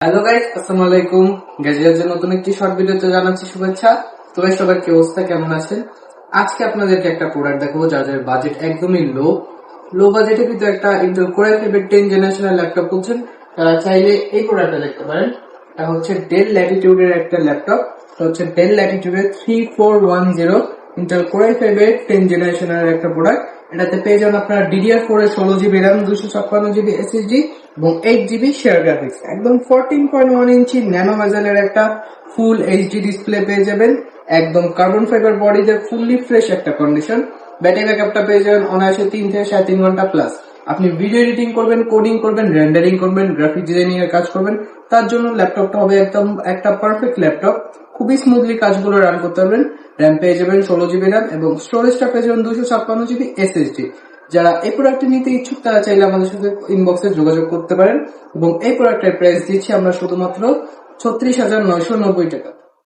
Hello guys, আসসালামু আলাইকুম। গ্যাজেটের নতুন একটি শর্ট ভিডিওতে জানাচ্ছি শুভেচ্ছা। তবে সবার কি অবস্থা, কেমন আছেন? আজকে আপনাদেরকে একটা প্রোডাক্ট দেখাবো যাদের বাজেট একদমই লো বাজেটের ভিতরে একটা ইন্টেল কোর i5 10 জেনারেশনের ল্যাপটপ খুঁজছেন, তারা চাইলে এই প্রোডাক্টটা দেখতে পারেন। এটা হচ্ছে ডেল ল্যাটিটিউডের একটা ল্যাপটপ। এটা হচ্ছে ডেল ল্যাটিটিউডের 3410 ইন্টেল কোর i5 10 জেনারেশনের একটা প্রোডাক্ট। এটাতে পেয়ে যান আপনার DDR4 এর 16GB RAM, 256GB SSD এবং 8GB শেয়ার গ্রাফিক্স। একদম 14.1 ইঞ্চি ন্যানো বেজেলের একটা ফুল এইচডি ডিসপ্লে পেয়ে যাবেন। একদম কার্বন ফাইবার বডিতে ফুললি ফ্রেশ একটা কন্ডিশন। ব্যাটারি ব্যাকআপটা পেয়ে যাবেন অনায়াসে 3 থেকে 3.5 ঘন্টা প্লাস। আপনি ভিডিও এডিটিং করবেন, কোডিং করবেন, রেন্ডারিং করবেন, গ্রাফিক ডিজাইনিং এর কাজ করবেন, তার জন্য ল্যাপটপটা হবে একদম একটা পারফেক্ট ল্যাপটপ। খুবই স্মুথলি কাজগুলো রান করতে পারবেন। র্যাম পেয়ে যাবেন 16GB র্যাম এবং স্টোরেজটা পেয়ে যাবেন 256GB SSD। যারা এই প্রোডাক্টটি নিতে ইচ্ছুক তারা চাইলে আমাদের সাথে ইনবক্সে যোগাযোগ করতে পারেন এবং এই প্রোডাক্টের প্রাইস দিচ্ছি আমরা শুধুমাত্র 36,990 টাকা।